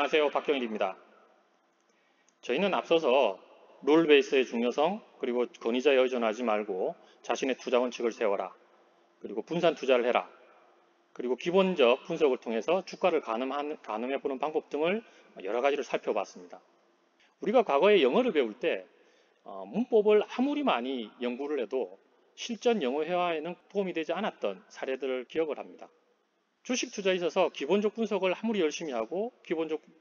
안녕하세요. 박경일입니다. 저희는 앞서서 룰 베이스의 중요성, 그리고 권위자에 의존하지 말고 자신의 투자 원칙을 세워라, 그리고 분산 투자를 해라, 그리고 기본적 분석을 통해서 주가를 가늠해보는 방법 등을 여러 가지를 살펴봤습니다. 우리가 과거에 영어를 배울 때 문법을 아무리 많이 연구를 해도 실전 영어 회화에는 도움이 되지 않았던 사례들을 기억을 합니다. 주식 투자에 있어서 기본적 분석을 아무리 열심히 하고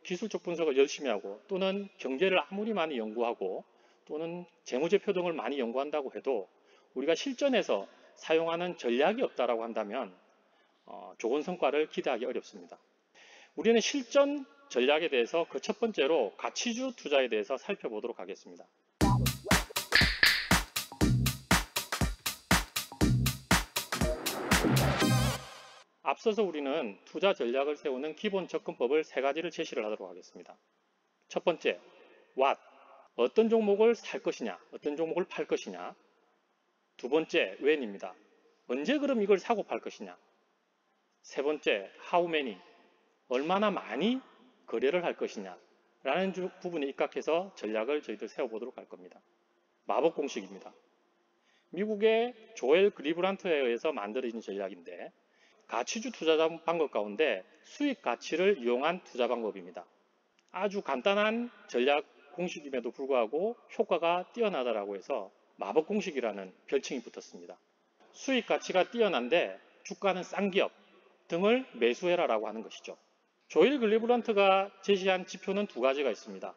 기술적 분석을 열심히 하고 또는 경제를 아무리 많이 연구하고 또는 재무제표 등을 많이 연구한다고 해도 우리가 실전에서 사용하는 전략이 없다라고 한다면 좋은 성과를 기대하기 어렵습니다. 우리는 실전 전략에 대해서 그 첫 번째로 가치주 투자에 대해서 살펴보도록 하겠습니다. 앞서서 우리는 투자 전략을 세우는 기본 접근법을 세 가지를 제시를 하도록 하겠습니다. 첫 번째, what, 어떤 종목을 살 것이냐, 어떤 종목을 팔 것이냐. 두 번째, when입니다. 언제 그럼 이걸 사고 팔 것이냐. 세 번째, how many, 얼마나 많이 거래를 할 것이냐 라는 부분에 입각해서 전략을 저희들 세워보도록 할 겁니다. 마법 공식입니다. 미국의 조엘 그리브란트에 의해서 만들어진 전략인데 가치주 투자 방법 가운데 수익 가치를 이용한 투자 방법입니다. 아주 간단한 전략 공식임에도 불구하고 효과가 뛰어나다라고 해서 마법 공식이라는 별칭이 붙었습니다. 수익 가치가 뛰어난데 주가는 싼 기업 등을 매수해라라고 하는 것이죠. 조엘 그리브란트가 제시한 지표는 두 가지가 있습니다.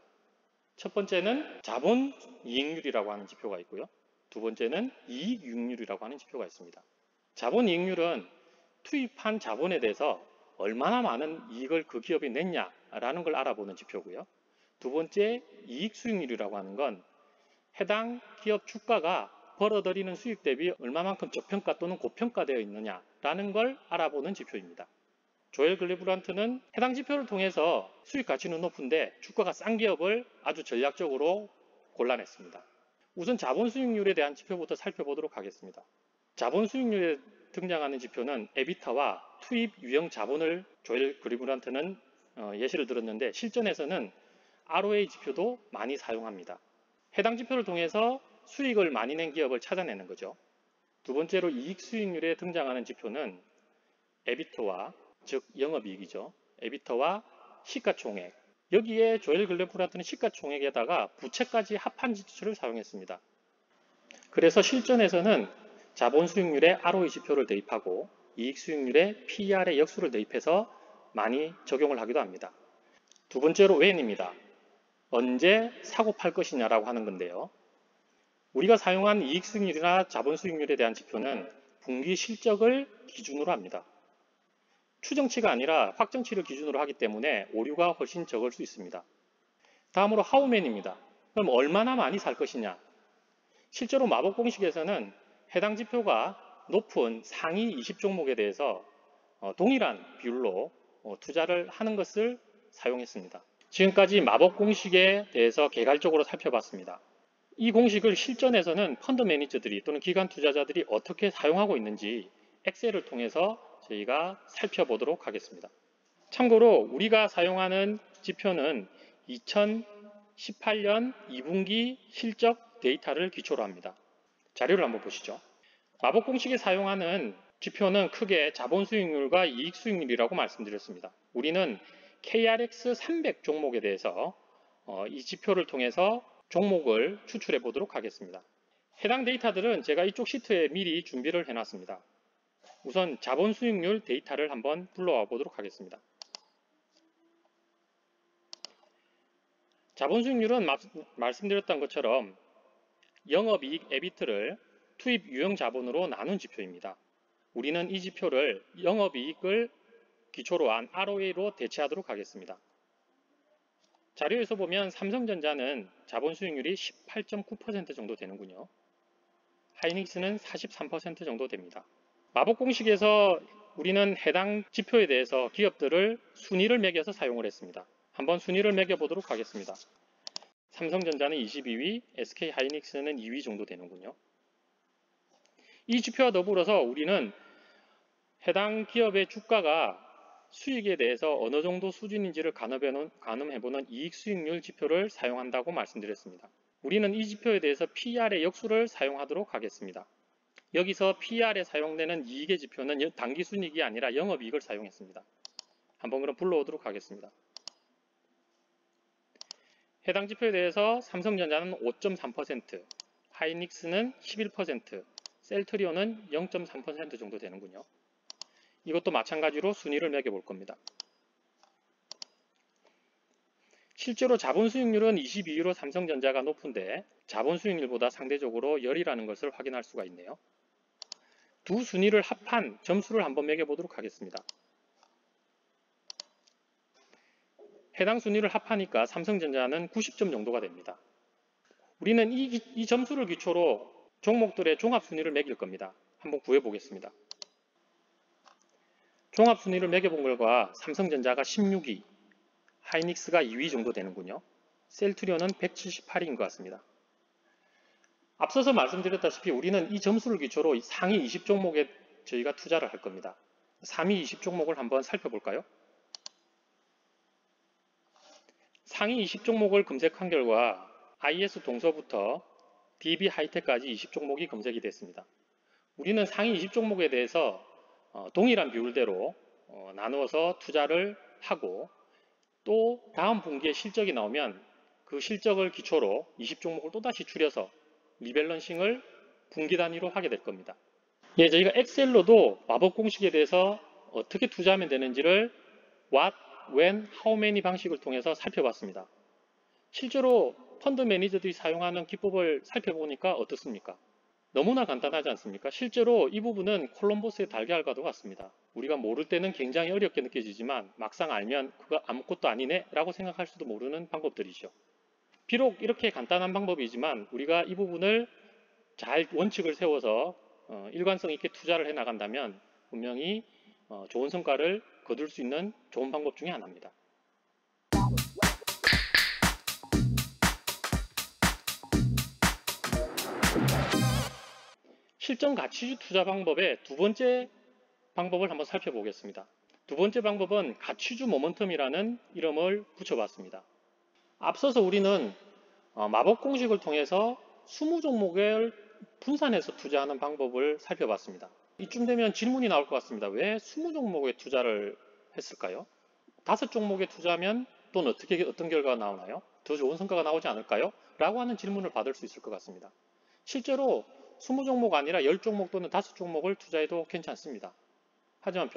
첫 번째는 자본 이익률이라고 하는 지표가 있고요. 두 번째는 이익 이익률이라고 하는 지표가 있습니다. 자본 이익률은 투입한 자본에 대해서 얼마나 많은 이익을 그 기업이 냈냐라는 걸 알아보는 지표고요. 두 번째, 이익 수익률이라고 하는 건 해당 기업 주가가 벌어들이는 수익 대비 얼마만큼 저평가 또는 고평가되어 있느냐라는 걸 알아보는 지표입니다. 조엘 글리브란트는 해당 지표를 통해서 수익 가치는 높은데 주가가 싼 기업을 아주 전략적으로 골라냈습니다. 우선 자본 수익률에 대한 지표부터 살펴보도록 하겠습니다. 자본 수익률에 등장하는 지표는 에비타와 투입 유형 자본을 조엘 그리브란트는 예시를 들었는데 실전에서는 ROA 지표도 많이 사용합니다. 해당 지표를 통해서 수익을 많이 낸 기업을 찾아내는 거죠. 두 번째로 이익 수익률에 등장하는 지표는 에비타와, 즉 영업이익이죠. 에비타와 시가총액. 여기에 조엘 그리브란트는 시가총액에다가 부채까지 합한 지수를 사용했습니다. 그래서 실전에서는 자본 수익률에 ROE 지표를 대입하고 이익 수익률에 PER의 역수를 대입해서 많이 적용을 하기도 합니다. 두 번째로 when입니다. 언제 사고 팔 것이냐라고 하는 건데요. 우리가 사용한 이익 수익률이나 자본 수익률에 대한 지표는 분기 실적을 기준으로 합니다. 추정치가 아니라 확정치를 기준으로 하기 때문에 오류가 훨씬 적을 수 있습니다. 다음으로 how many입니다. 그럼 얼마나 많이 살 것이냐. 실제로 마법 공식에서는 해당 지표가 높은 상위 20종목에 대해서 동일한 비율로 투자를 하는 것을 사용했습니다. 지금까지 마법 공식에 대해서 개괄적으로 살펴봤습니다. 이 공식을 실전에서는 펀드 매니저들이 또는 기관 투자자들이 어떻게 사용하고 있는지 엑셀을 통해서 저희가 살펴보도록 하겠습니다. 참고로 우리가 사용하는 지표는 2018년 2분기 실적 데이터를 기초로 합니다. 자료를 한번 보시죠. 마법 공식에 사용하는 지표는 크게 자본 수익률과 이익 수익률이라고 말씀드렸습니다. 우리는 KRX 300 종목에 대해서 이 지표를 통해서 종목을 추출해 보도록 하겠습니다. 해당 데이터들은 제가 이쪽 시트에 미리 준비를 해놨습니다. 우선 자본 수익률 데이터를 한번 불러와 보도록 하겠습니다. 자본 수익률은 말씀드렸던 것처럼 영업이익 EBIT를 투입 유형 자본으로 나눈 지표입니다. 우리는 이 지표를 영업이익을 기초로 한 ROA로 대체하도록 하겠습니다. 자료에서 보면 삼성전자는 자본 수익률이 18.9% 정도 되는군요. 하이닉스는 43% 정도 됩니다. 마법 공식에서 우리는 해당 지표에 대해서 기업들을 순위를 매겨서 사용을 했습니다. 한번 순위를 매겨보도록 하겠습니다. 삼성전자는 22위, SK 하이닉스는 2위 정도 되는군요. 이 지표와 더불어서 우리는 해당 기업의 주가가 수익에 대해서 어느 정도 수준인지를 가늠해보는 이익 수익률 지표를 사용한다고 말씀드렸습니다. 우리는 이 지표에 대해서 PER의 역수를 사용하도록 하겠습니다. 여기서 PER에 사용되는 이익의 지표는 당기순이익이 아니라 영업이익을 사용했습니다. 한번 그럼 불러오도록 하겠습니다. 해당 지표에 대해서 삼성전자는 5.3%, 하이닉스는 11%, 셀트리온은 0.3% 정도 되는군요. 이것도 마찬가지로 순위를 매겨볼 겁니다. 실제로 자본수익률은 22%로 삼성전자가 높은데 자본수익률보다 상대적으로 열이라는 것을 확인할 수가 있네요. 두 순위를 합한 점수를 한번 매겨보도록 하겠습니다. 해당 순위를 합하니까 삼성전자는 90점 정도가 됩니다. 우리는 이 점수를 기초로 종목들의 종합순위를 매길 겁니다. 한번 구해보겠습니다. 종합순위를 매겨본 결과 삼성전자가 16위, 하이닉스가 2위 정도 되는군요. 셀트리온은 178위인 것 같습니다. 앞서서 말씀드렸다시피 우리는 이 점수를 기초로 상위 20종목에 저희가 투자를 할 겁니다. 상위 20종목을 한번 살펴볼까요? 상위 20종목을 검색한 결과 IS 동서부터 DB 하이텍까지 20종목이 검색이 됐습니다. 우리는 상위 20종목에 대해서 동일한 비율대로 나누어서 투자를 하고 또 다음 분기에 실적이 나오면 그 실적을 기초로 20종목을 또다시 줄여서 리밸런싱을 분기 단위로 하게 될 겁니다. 예, 저희가 엑셀로도 마법 공식에 대해서 어떻게 투자하면 되는지를 what, when, how many 방식을 통해서 살펴봤습니다. 실제로 펀드 매니저들이 사용하는 기법을 살펴보니까 어떻습니까? 너무나 간단하지 않습니까? 실제로 이 부분은 콜럼버스의 달걀과도 같습니다. 우리가 모를 때는 굉장히 어렵게 느껴지지만 막상 알면 그거 아무것도 아니네 라고 생각할 수도 모르는 방법들이죠. 비록 이렇게 간단한 방법이지만 우리가 이 부분을 잘 원칙을 세워서 일관성 있게 투자를 해 나간다면 분명히 좋은 성과를 거둘 수 있는 좋은 방법 중에 하나입니다. 실전 가치주 투자 방법의 두 번째 방법을 한번 살펴보겠습니다. 두 번째 방법은 가치주 모멘텀이라는 이름을 붙여봤습니다. 앞서서 우리는 마법 공식을 통해서 20종목을 분산해서 투자하는 방법을 살펴봤습니다. 이쯤 되면 질문이 나올 것 같습니다. 왜 20종목에 투자를 했을까요? 5종목에 투자하면 돈 어떤 결과가 나오나요? 더 좋은 성과가 나오지 않을까요? 라고 하는 질문을 받을 수 있을 것 같습니다. 실제로 20종목 아니라 10종목 또는 5종목을 투자해도 괜찮습니다. 하지만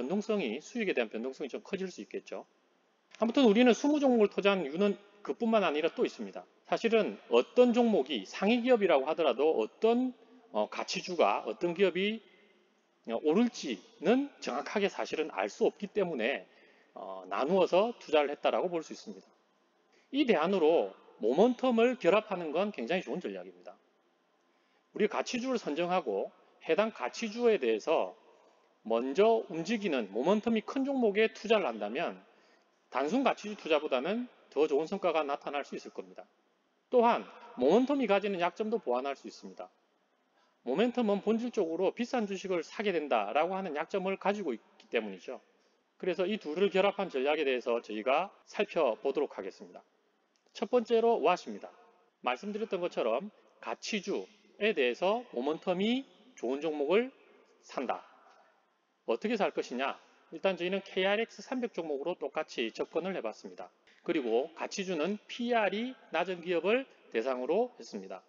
수익에 대한 변동성이 좀 커질 수 있겠죠. 아무튼 우리는 20종목을 투자한 이유는 그뿐만 아니라 또 있습니다. 사실은 어떤 종목이 상위 기업이라고 하더라도 어떤 가치주가 어떤 기업이 오를지는 정확하게 사실은 알 수 없기 때문에 나누어서 투자를 했다라고 볼 수 있습니다. 이 대안으로 모멘텀을 결합하는 건 굉장히 좋은 전략입니다. 우리가 가치주를 선정하고 해당 가치주에 대해서 먼저 움직이는 모멘텀이 큰 종목에 투자를 한다면 단순 가치주 투자보다는 더 좋은 성과가 나타날 수 있을 겁니다. 또한 모멘텀이 가지는 약점도 보완할 수 있습니다. 모멘텀은 본질적으로 비싼 주식을 사게 된다라고 하는 약점을 가지고 있기 때문이죠. 그래서 이 둘을 결합한 전략에 대해서 저희가 살펴보도록 하겠습니다. 첫 번째로 what입니다. 말씀드렸던 것처럼 가치주에 대해서 모멘텀이 좋은 종목을 산다. 어떻게 살 것이냐? 일단 저희는 KRX 300 종목으로 똑같이 접근을 해봤습니다. 그리고 가치주는 PER이 낮은 기업을 대상으로 했습니다.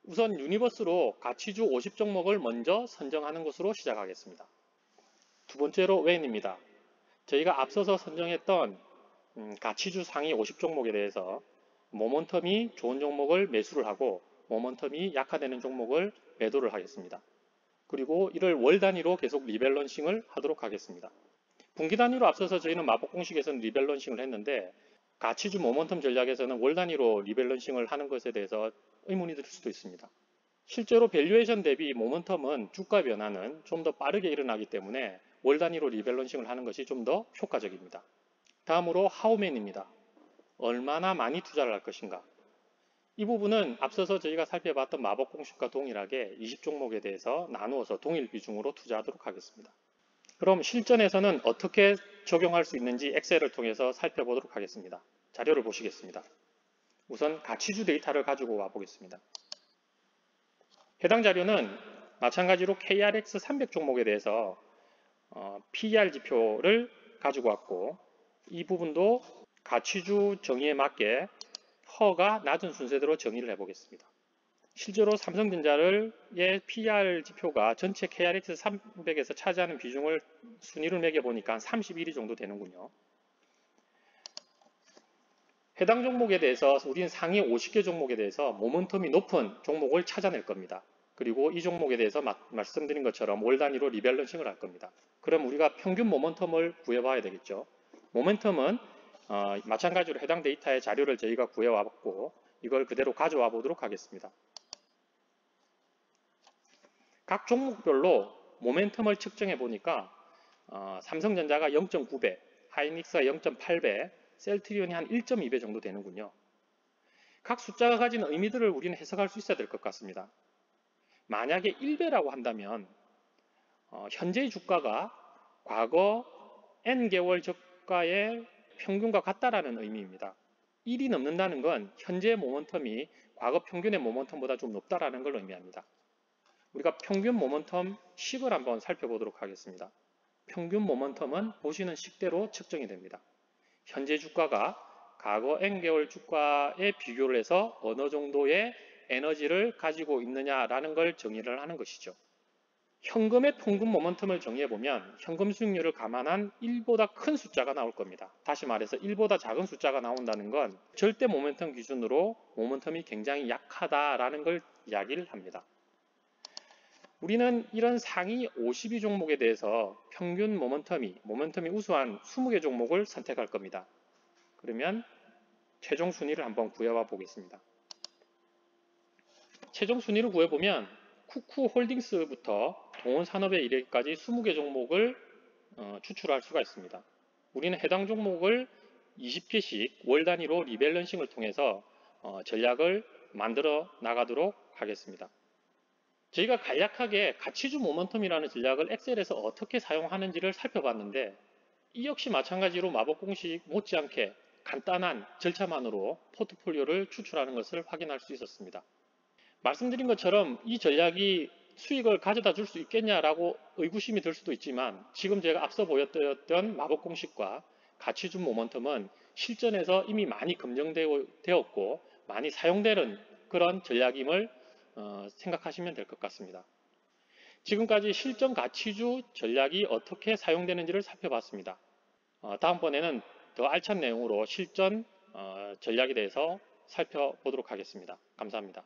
우선 유니버스로 가치주 50종목을 먼저 선정하는 것으로 시작하겠습니다. 두 번째로 when입니다. 저희가 앞서서 선정했던 가치주 상위 50종목에 대해서 모멘텀이 좋은 종목을 매수를 하고 모멘텀이 약화되는 종목을 매도를 하겠습니다. 그리고 이를 월 단위로 계속 리밸런싱을 하도록 하겠습니다. 분기 단위로 앞서서 저희는 마법 공식에서는 리밸런싱을 했는데 가치주 모멘텀 전략에서는 월 단위로 리밸런싱을 하는 것에 대해서 의문이 들 수도 있습니다. 실제로 밸류에이션 대비 모멘텀은 주가 변화는 좀 더 빠르게 일어나기 때문에 월 단위로 리밸런싱을 하는 것이 좀 더 효과적입니다. 다음으로 how many입니다. 얼마나 많이 투자를 할 것인가. 이 부분은 앞서서 저희가 살펴봤던 마법 공식과 동일하게 20종목에 대해서 나누어서 동일 비중으로 투자하도록 하겠습니다. 그럼 실전에서는 어떻게 적용할 수 있는지 엑셀을 통해서 살펴보도록 하겠습니다. 자료를 보시겠습니다. 우선 가치주 데이터를 가지고 와 보겠습니다. 해당 자료는 마찬가지로 KRX 300 종목에 대해서 PER 지표를 가지고 왔고, 이 부분도 가치주 정의에 맞게 허가 낮은 순서대로 정의를 해보겠습니다. 실제로 삼성전자의 PER 지표가 전체 KRX 300에서 차지하는 비중을 순위를 매겨보니까 31위 정도 되는군요. 해당 종목에 대해서 우리는 상위 50개 종목에 대해서 모멘텀이 높은 종목을 찾아낼 겁니다. 그리고 이 종목에 대해서 말씀드린 것처럼 월 단위로 리밸런싱을 할 겁니다. 그럼 우리가 평균 모멘텀을 구해봐야 되겠죠. 모멘텀은 마찬가지로 해당 데이터의 자료를 저희가 구해왔고 이걸 그대로 가져와 보도록 하겠습니다. 각 종목별로 모멘텀을 측정해 보니까 삼성전자가 0.9배, 하이닉스가 0.8배, 셀트리온이 한 1.2배 정도 되는군요. 각 숫자가 가진 의미들을 우리는 해석할 수 있어야 될 것 같습니다. 만약에 1배라고 한다면 현재의 주가가 과거 N개월 저가의 평균과 같다라는 의미입니다. 1이 넘는다는 건 현재의 모멘텀이 과거 평균의 모멘텀보다 좀 높다라는 걸 의미합니다. 우리가 평균 모멘텀 식을 한번 살펴보도록 하겠습니다. 평균 모멘텀은 보시는 식대로 측정이 됩니다. 현재 주가가 과거 N개월 주가에 비교를 해서 어느 정도의 에너지를 가지고 있느냐라는 걸 정의를 하는 것이죠. 현금의 평균 모멘텀을 정의해보면 현금 수익률을 감안한 1보다 큰 숫자가 나올 겁니다. 다시 말해서 1보다 작은 숫자가 나온다는 건 절대 모멘텀 기준으로 모멘텀이 굉장히 약하다라는 걸 이야기를 합니다. 우리는 이런 상위 52 종목에 대해서 평균 모멘텀이 우수한 20개 종목을 선택할 겁니다. 그러면 최종 순위를 한번 구해와 보겠습니다. 최종 순위를 구해보면 쿠쿠홀딩스부터 동원산업에 이르기까지 20개 종목을 추출할 수가 있습니다. 우리는 해당 종목을 20개씩 월 단위로 리밸런싱을 통해서 전략을 만들어 나가도록 하겠습니다. 저희가 간략하게 가치주 모멘텀이라는 전략을 엑셀에서 어떻게 사용하는지를 살펴봤는데 이 역시 마찬가지로 마법 공식 못지않게 간단한 절차만으로 포트폴리오를 추출하는 것을 확인할 수 있었습니다. 말씀드린 것처럼 이 전략이 수익을 가져다 줄 수 있겠냐라고 의구심이 들 수도 있지만 지금 제가 앞서 보였던 마법 공식과 가치주 모멘텀은 실전에서 이미 많이 검증되었고 많이 사용되는 그런 전략임을 생각하시면 될 것 같습니다. 지금까지 실전 가치주 전략이 어떻게 사용되는지를 살펴봤습니다. 다음번에는 더 알찬 내용으로 실전 전략에 대해서 살펴보도록 하겠습니다. 감사합니다.